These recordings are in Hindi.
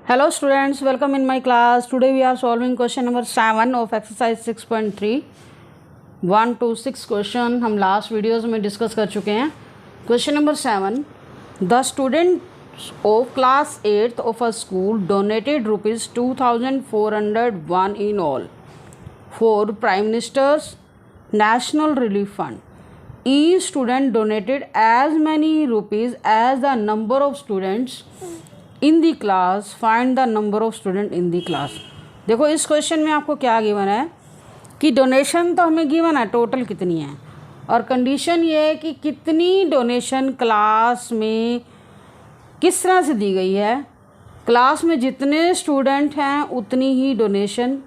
Hello students, welcome in my class. Today we are solving question number 7 of exercise 6.3. 1 to 6 question हम लास्ट वीडियोज़ में डिस्कस कर चुके हैं. Question number 7. The students of class 8th of a school donated ₹2,401 in all for Prime Minister's National Relief Fund. Each student donated as many rupees as the number of students in the class. Find the number of student in the class. देखो इस क्वेश्चन में आपको क्या गिवन है कि डोनेशन तो हमें गिवन है टोटल कितनी है, और कंडीशन ये है कि कितनी डोनेशन क्लास में किस तरह से दी गई है. क्लास में जितने स्टूडेंट हैं उतनी ही डोनेशन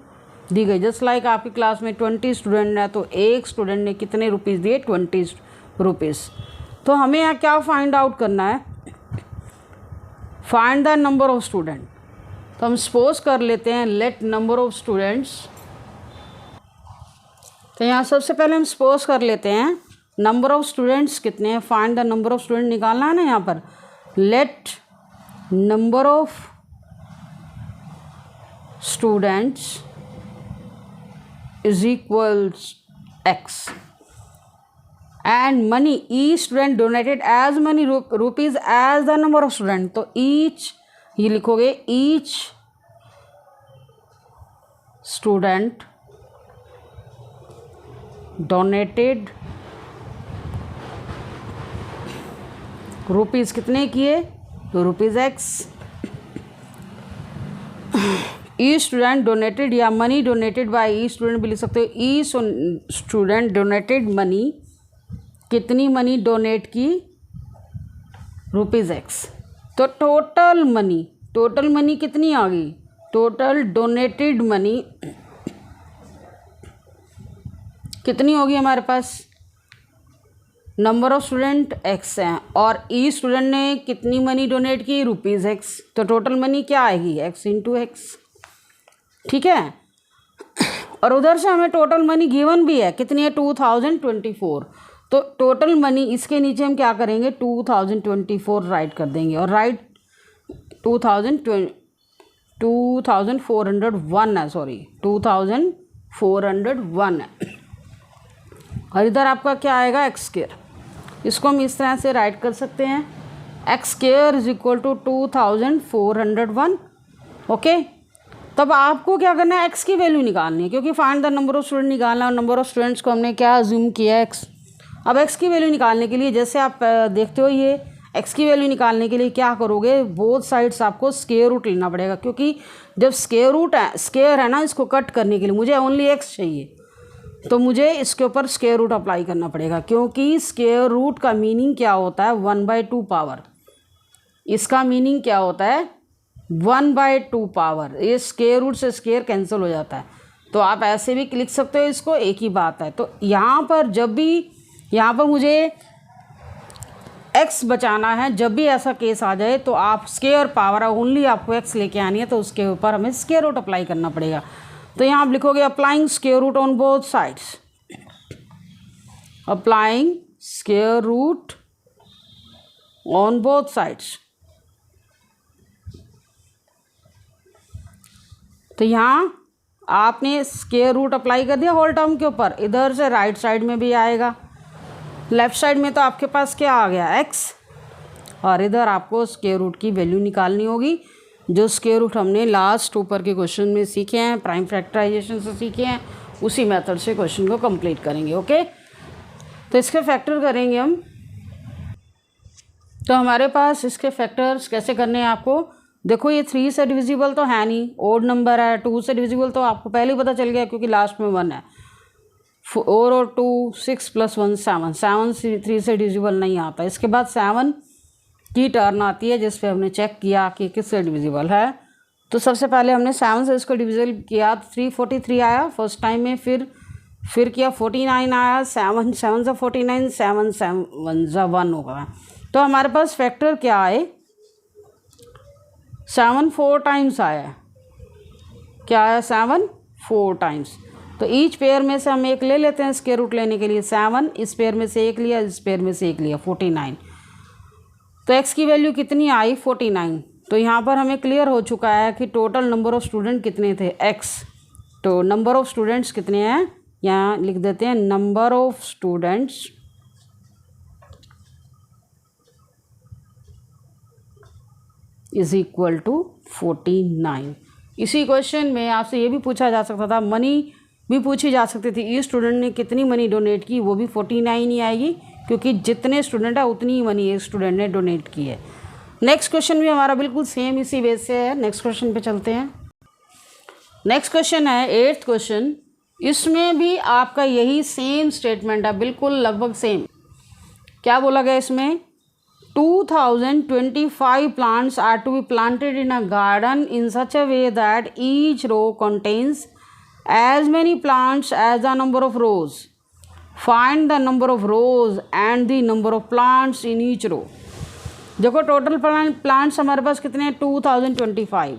दी गई. जस्ट लाइक आपकी क्लास में 20 स्टूडेंट है तो एक स्टूडेंट ने कितने रुपीज़ दिए, 20 रुपीज़. तो हमें यहाँ क्या फाइंड आउट करना है, find the number of student. तो हम सपोज कर लेते हैं लेट नंबर ऑफ स्टूडेंट्स. तो यहाँ सबसे पहले हम सपोज कर लेते हैं नंबर ऑफ स्टूडेंट्स कितने हैं. Find the number of student निकालना है ना. यहाँ पर let number of students is equals x and money each student donated as money rupees as the number of student. तो ईच ये लिखोगे ईच स्टूडेंट डोनेटेड रुपीज़ कितने किए, तो rupees x. Each student donated या money donated by each student भी लिख सकते हो. ईच स्टूडेंट डोनेटेड मनी, कितनी मनी डोनेट की, रुपीज़ एक्स. तो टोटल मनी कितनी आ गई, टोटल डोनेटेड मनी कितनी होगी हमारे पास. नंबर ऑफ स्टूडेंट एक्स हैं और ई स्टूडेंट ने कितनी मनी डोनेट की, रुपीज़ एक्स. तो टोटल मनी क्या आएगी, एक्स इंटू एक्स. ठीक है. और उधर से हमें टोटल मनी गिवन भी है, कितनी है, 2024. तो टोटल मनी इसके नीचे हम क्या करेंगे, 2024 राइट कर देंगे. और राइट 2401 है, सॉरी 2401 है. और इधर आपका क्या आएगा, एक्स स्क्वायर. इसको हम इस तरह से राइट कर सकते हैं, x square is equal to 2401. Okay. तब आपको क्या करना है, एक्स की वैल्यू निकालनी है, क्योंकि find the number of student निकालना है. और नंबर ऑफ स्टूडेंट्स को हमने क्या अज्यूम किया, एक्स. अब एक्स की वैल्यू निकालने के लिए जैसे आप देखते हो, ये एक्स की वैल्यू निकालने के लिए क्या करोगे, बोथ साइड्स आपको स्क्वायर रूट लेना पड़ेगा. क्योंकि जब स्क्वायर है ना, इसको कट करने के लिए मुझे ओनली एक्स चाहिए, तो मुझे इसके ऊपर स्क्वायर रूट अप्लाई करना पड़ेगा. क्योंकि स्क्वायर रूट का मीनिंग क्या होता है, 1/2 पावर. इसका मीनिंग क्या होता है, 1/2 पावर. ये स्क्वायर रूट से स्क्वायर कैंसिल हो जाता है. तो आप ऐसे भी लिख सकते हो इसको, एक ही बात है. तो यहाँ पर जब भी यहाँ पर मुझे x बचाना है, जब भी ऐसा केस आ जाए तो आप स्क्वायर पावर ओनली आपको x लेके आनी है, तो उसके ऊपर हमें स्क्वायर रूट अप्लाई करना पड़ेगा. तो यहाँ आप लिखोगे applying square root on both sides, applying square root on both sides. तो यहाँ आपने स्क्वायर रूट अप्लाई कर दिया होल टर्म के ऊपर. इधर से राइट साइड में भी आएगा, लेफ़्ट साइड में तो आपके पास क्या आ गया, एक्स. और इधर आपको स्क्वायर रूट की वैल्यू निकालनी होगी, जो स्क्वायर रूट हमने लास्ट ऊपर के क्वेश्चन में सीखे हैं, प्राइम फैक्टराइजेशन से सीखे हैं, उसी मेथड से क्वेश्चन को कंप्लीट करेंगे. ओके. तो इसके फैक्टर करेंगे हम. तो हमारे पास इसके फैक्टर्स कैसे करने हैं आपको. देखो ये 3 से डिविजिबल तो है नहीं, ओड नंबर है. 2 से डिविजिबल तो आपको पहले ही पता चल गया क्योंकि लास्ट में 1 है. 4 और 2 6 + 1 7. 7 से 3 से डिविजिबल नहीं आता. इसके बाद 7 की टर्न आती है जिस पे हमने चेक किया कि किससे डिविजिबल है. तो सबसे पहले हमने 7 से इसको डिविजिबल किया, 343 आया फर्स्ट टाइम में. फिर किया 49 आया. 7 7 से 49, 7 7 से 1 होगा. तो हमारे पास फैक्टर क्या आए, 7 4 टाइम्स आया. क्या आया, 7 4 टाइम्स. तो ईच पेयर में से हम एक ले लेते हैं स्क्वायर रूट लेने के लिए. 7 इस पेयर में से एक लिया, इस पेयर में से एक लिया, 49. तो x की वैल्यू कितनी आई, 49. तो यहाँ पर हमें क्लियर हो चुका है कि टोटल नंबर ऑफ़ स्टूडेंट कितने थे, x। तो नंबर ऑफ़ स्टूडेंट्स कितने हैं, यहाँ लिख देते हैं number of students is equal to 49। इसी क्वेश्चन में आपसे ये भी पूछा जा सकता था, मनी भी पूछी जा सकती थी, इस स्टूडेंट ने कितनी मनी डोनेट की, वो भी 49 ही आएगी, क्योंकि जितने स्टूडेंट है उतनी ही मनी एक स्टूडेंट ने डोनेट की है। नेक्स्ट क्वेश्चन भी हमारा बिल्कुल सेम इसी बेस से है। नेक्स्ट क्वेश्चन पे चलते हैं। नेक्स्ट क्वेश्चन है 8th क्वेश्चन। इसमें भी आपका यही सेम स्टेटमेंट है, बिल्कुल लगभग सेम। क्या बोला गया इसमें, 2025 plants are to be planted in a garden in such a way that each row contains as many plants as the number of rows. Find the number of rows and the number of plants in each row. देखो टोटल प्लांट्स हमारे पास कितने हैं, 2025,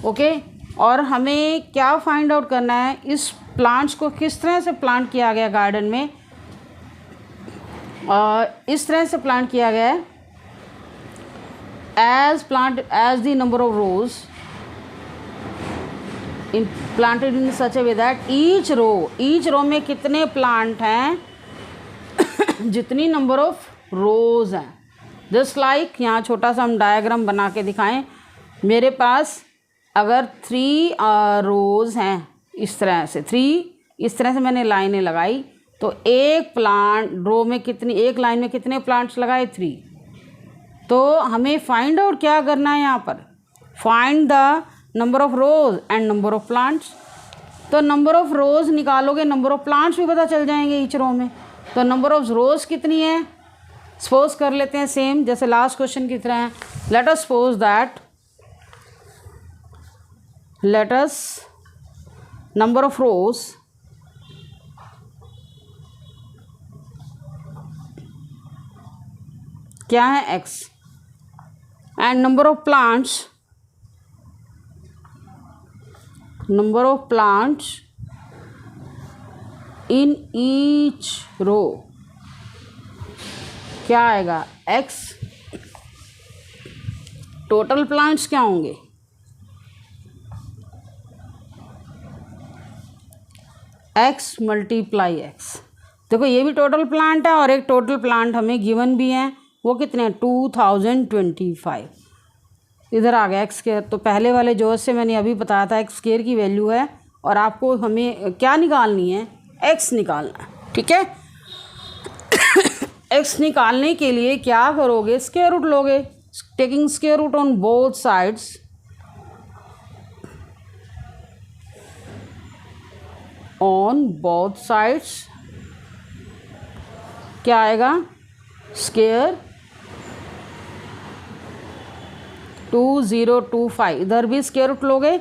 ओके। और हमें क्या फाइंड आउट करना है, इस प्लांट्स को किस तरह से प्लांट किया गया गार्डन में। इस तरह से प्लांट किया गया है, as the number of rows in planted in such a way that each row में कितने प्लांट हैं जितनी नंबर ऑफ रोज हैं। जस्ट लाइक यहाँ छोटा सा हम डायग्राम बना के दिखाएं। मेरे पास अगर 3 रोज हैं, इस तरह से 3, इस तरह से मैंने लाइनें लगाई, तो एक प्लांट रो में कितनी, एक लाइन में कितने प्लांट्स लगाए, 3। तो हमें फाइंड आउट क्या करना है यहाँ पर, find the number of rose and number of plants. तो नंबर ऑफ रोज निकालोगे, नंबर ऑफ प्लांट्स भी पता चल जाएंगे ईच रो में। तो नंबर ऑफ रोज कितनी है, सपोज कर लेते हैं सेम जैसे लास्ट क्वेश्चन की तरह है। Let us suppose that number of rows क्या है, x, and number of plants in each row क्या आएगा, x। टोटल प्लांट्स क्या होंगे, x मल्टीप्लाई x। देखो ये भी टोटल प्लांट है और एक टोटल प्लांट हमें गिवन भी है, वो कितने हैं, 2025। इधर आ गया x²। तो पहले वाले जो से मैंने अभी बताया था x² की वैल्यू है, और आपको हमें क्या निकालनी है, x निकालना है, ठीक है। x निकालने के लिए क्या करोगे, स्क्वायर रूट लोगे, taking square root on both sides. On both sides क्या आएगा, स्क्वायर 2025। इधर भी स्क्वायर रूट लोगे,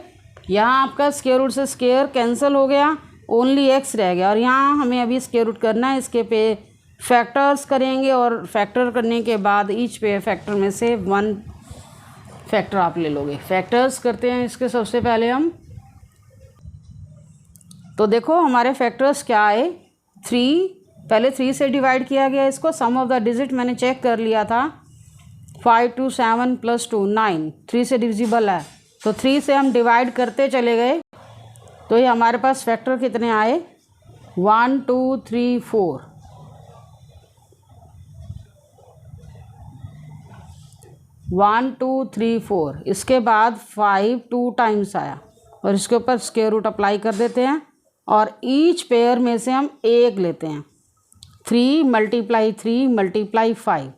यहाँ आपका स्क्वायर रूट से स्क्वायर कैंसिल हो गया, ओनली x रह गया। और यहाँ हमें अभी स्क्वायर रूट करना है, इसके पे फैक्टर्स करेंगे, और फैक्टर करने के बाद ईच पे फैक्टर में से 1 फैक्टर आप ले लोगे। फैक्टर्स करते हैं इसके सबसे पहले हम। तो देखो हमारे फैक्टर्स क्या आए, 3, पहले 3 से डिवाइड किया गया इसको। सम ऑफ द डिजिट मैंने चेक कर लिया था, 5 2 7 + 2 9, 3 से डिविजिबल है, तो 3 से हम डिवाइड करते चले गए। तो ये हमारे पास फैक्टर कितने आए, 1 2 3 4। 1 2 3 4। इसके बाद 5 2 टाइम्स आया, और इसके ऊपर स्क्वायर रूट अप्लाई कर देते हैं, और ईच पेयर में से हम 1 लेते हैं। 3 × 3 × 5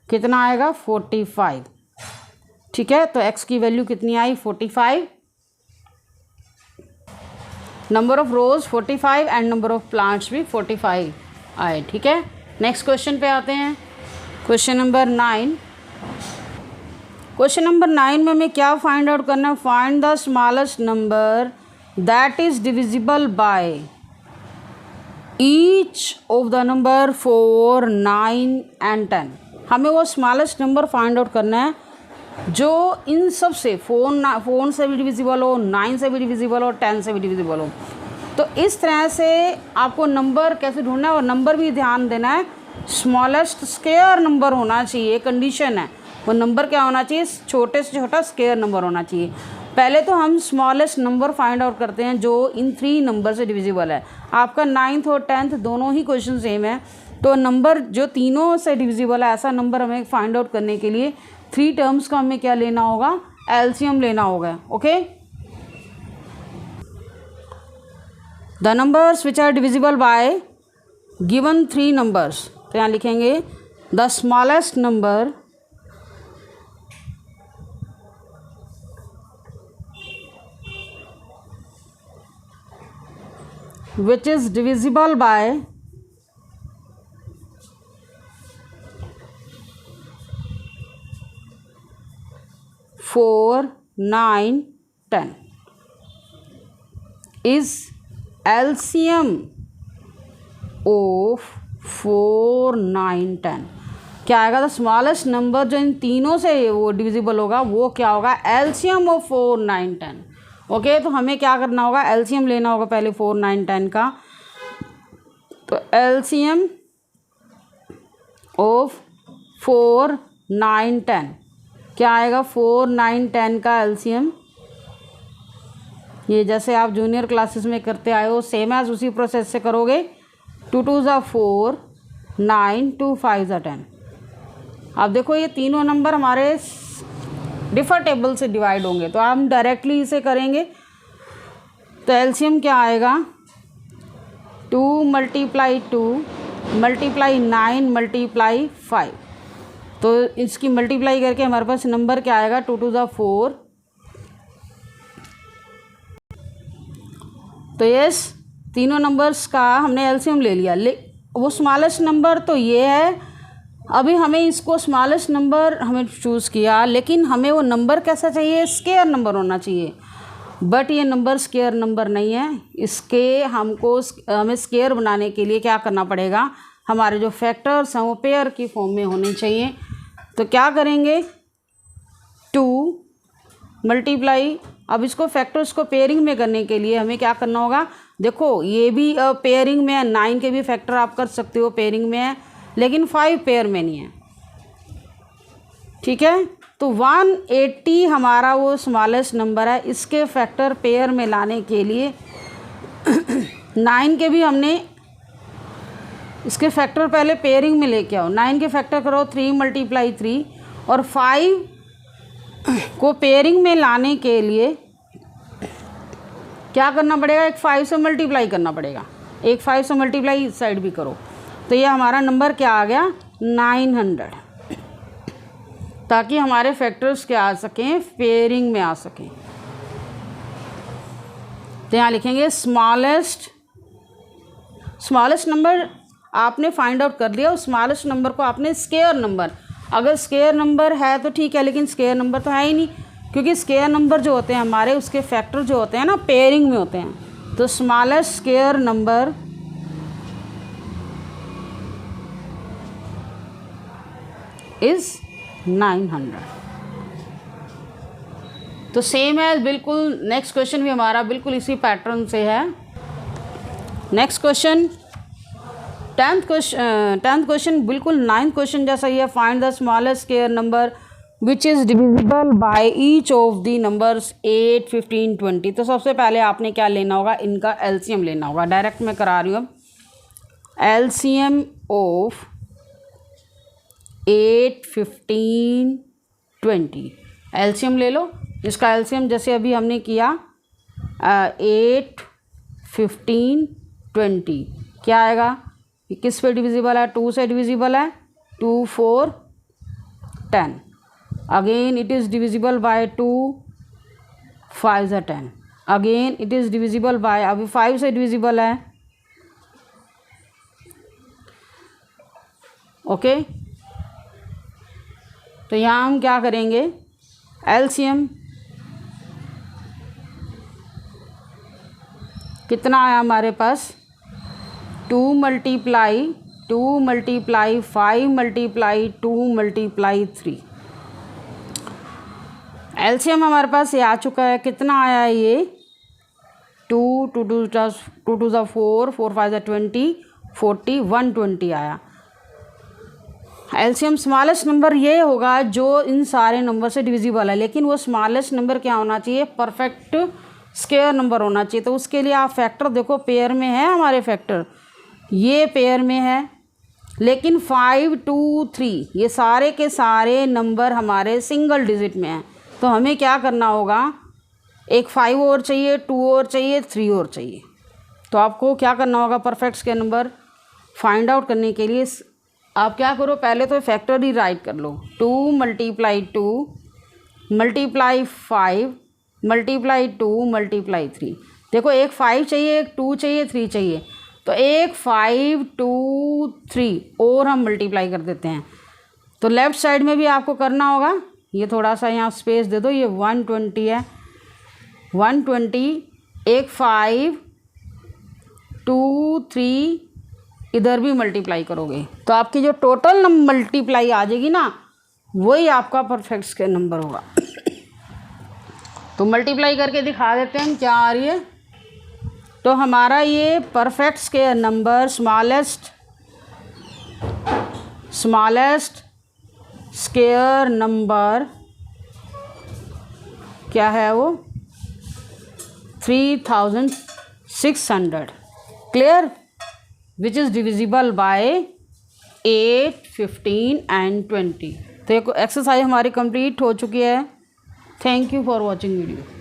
कितना आएगा, 45। ठीक है, तो x की वैल्यू कितनी आई, 45। Number of rose 45 and number of plants भी 45 आए। ठीक है, नेक्स्ट क्वेश्चन पे आते हैं। Question number 9। क्वेश्चन नंबर 9 में हमें क्या फाइंड आउट करना है, find the smallest number that is divisible by each of the number 4 9 and 10। हमें वो स्मॉलेस्ट नंबर फाइंड आउट करना है जो इन सब से 4 से भी डिविजिबल हो, 9 से भी डिविजिबल हो, 10 से भी डिविजिबल हो। तो इस तरह से आपको नंबर कैसे ढूंढना है, और नंबर भी ध्यान देना है, स्मॉलेस्ट स्क्वायर नंबर होना चाहिए, कंडीशन है। वो नंबर क्या होना चाहिए, छोटे से छोटा स्क्वायर नंबर होना चाहिए। पहले तो हम स्मॉलेस्ट नंबर फाइंड आउट करते हैं जो इन 3 नंबर से डिविजिबल है। आपका 9th और 10th दोनों ही क्वेश्चन सेम है, तो नंबर जो तीनों से डिविजिबल है ऐसा नंबर हमें फाइंड आउट करने के लिए 3 टर्म्स का हमें क्या लेना होगा, एलसीएम लेना होगा। Okay, the numbers which are divisible by given 3 numbers, तो यहाँ लिखेंगे the smallest number which is divisible by 4, 9, 10 is LCM of 4, 9, 10। क्या आएगा, द स्मॉलेस्ट नंबर जो इन तीनों से वो डिविजिबल होगा वो क्या होगा, एलसीएम ऑफ 4, 9, 10। ओके, तो हमें क्या करना होगा, एलसीएम लेना होगा पहले 4, 9, 10 का। तो एलसीएम ऑफ 4, 9, 10 क्या आएगा, 4, 9, 10 का एलसीएम, ये जैसे आप जूनियर क्लासेस में करते आए हो सेम एज उसी प्रोसेस से करोगे। 2 2 ज़ा 4, 9, 2 5 ज़ा 10। अब देखो ये तीनों नंबर हमारे डिफर टेबल से डिवाइड होंगे, तो हम डायरेक्टली इसे करेंगे। तो एलसीएम क्या आएगा, 2 × 2 × 9 × 5। तो इसकी मल्टीप्लाई करके हमारे पास नंबर क्या आएगा, 2 2 ज़ा 4। तो यस, तीनों नंबर्स का हमने एलसीएम ले लिया। वो स्मॉलेस्ट नंबर तो ये है, अभी हमें इसको स्मॉलेस्ट नंबर हमें चूज़ किया, लेकिन हमें वो नंबर कैसा चाहिए, स्क्वायर नंबर होना चाहिए। बट ये नंबर स्क्वायर नंबर नहीं है, हमें स्क्वायर बनाने के लिए क्या करना पड़ेगा, हमारे जो फैक्टर्स हैं वो पेयर की फॉर्म में होने चाहिए। तो क्या करेंगे, 2 × अब इसको फैक्टर्स को पेयरिंग में करने के लिए हमें क्या करना होगा, देखो ये भी पेयरिंग में है, 9 के भी फैक्टर आप कर सकते हो पेयरिंग में है, लेकिन 5 पेयर में नहीं है। ठीक है, तो 180 हमारा वो स्मॉलेस्ट नंबर है, इसके फैक्टर पेयर में लाने के लिए 9 के भी हमने इसके फैक्टर पहले पेयरिंग में लेके आओ। 9 के फैक्टर करो 3 × 3 और 5 को पेयरिंग में लाने के लिए क्या करना पड़ेगा, एक 5 से मल्टीप्लाई करना पड़ेगा, एक 5 से मल्टीप्लाई इस साइड भी करो। तो ये हमारा नंबर क्या आ गया, 900, ताकि हमारे फैक्टर्स क्या आ सकें, पेयरिंग में आ सकें। तो यहाँ लिखेंगे स्मॉलेस्ट नंबर आपने फाइंड आउट कर लिया, उस स्मॉलेस्ट नंबर को आपने स्क्वायर नंबर, अगर स्क्वायर नंबर है तो ठीक है, लेकिन स्क्वायर नंबर तो है ही नहीं, क्योंकि स्क्वायर नंबर जो होते हैं हमारे उसके फैक्टर जो होते हैं ना पेयरिंग में होते हैं। तो स्मॉलेस्ट स्क्वायर नंबर इज 900। तो सेम है बिल्कुल, नेक्स्ट क्वेश्चन भी हमारा बिल्कुल इसी पैटर्न से है। नेक्स्ट क्वेश्चन 10th क्वेश्चन बिल्कुल 9th क्वेश्चन जैसा ही है। Find the smallest square number which is divisible by each of the numbers 8, 15, 20। तो सबसे पहले आपने क्या लेना होगा, इनका एलसीएम लेना होगा। डायरेक्ट मैं करा रही हूँ, एलसीएम ऑफ 8, 15, 20। एलसीएम ले लो, इसका एलसीएम जैसे अभी हमने किया 8, 15, 20 क्या आएगा, ये किस पे डिविजिबल है, 2 से डिविजिबल है, 2, 4, 10। Again it is divisible by 2, 5 ज़ा 10। Again it is divisible by, अभी 5 से डिविजिबल है। ओके, तो यहाँ हम क्या करेंगे, एलसीएम कितना आया हमारे पास, 2 × 2 × 5 × 2 × 3। एलसीएम हमारे पास ये आ चुका है, कितना आया है ये, 2 2 ज़ा 4, 4 5 ज़ा 20, 40, 120 आया। एलसीएम स्मॉलेस्ट नंबर ये होगा जो इन सारे नंबर से डिविजिबल है, लेकिन वो स्मॉलेस्ट नंबर क्या होना चाहिए, परफेक्ट स्क्वायर नंबर होना चाहिए। तो उसके लिए आप फैक्टर देखो, पेयर में है हमारे फैक्टर, ये पेयर में है, लेकिन 5 2 3 ये सारे के सारे नंबर हमारे सिंगल डिजिट में हैं। तो हमें क्या करना होगा, एक 5 और चाहिए, 2 और चाहिए, 3 और चाहिए। तो आपको क्या करना होगा, perfect square number find out करने के लिए आप क्या करो, पहले तो फैक्टर ही राइट कर लो। 2 × 2 × 5 × 2 × 3। देखो एक 5 चाहिए, एक 2 चाहिए, 3 चाहिए, तो एक 5 2 3 और हम मल्टीप्लाई कर देते हैं। तो लेफ़्ट साइड में भी आपको करना होगा, ये थोड़ा सा यहाँ स्पेस दे दो, ये 120 है, 120, एक 5 2 3 इधर भी मल्टीप्लाई करोगे तो आपकी जो टोटल मल्टीप्लाई आ जाएगी ना, वही आपका परफेक्ट स्क्वायर नंबर होगा। तो मल्टीप्लाई करके दिखा देते हैं क्या आ रही है। तो हमारा ये perfect square number smallest square number क्या है, वो 3600, clear, which is divisible by 8, 15 and 20। तो एक एक्सरसाइज हमारी कंप्लीट हो चुकी है। Thank you for watching video.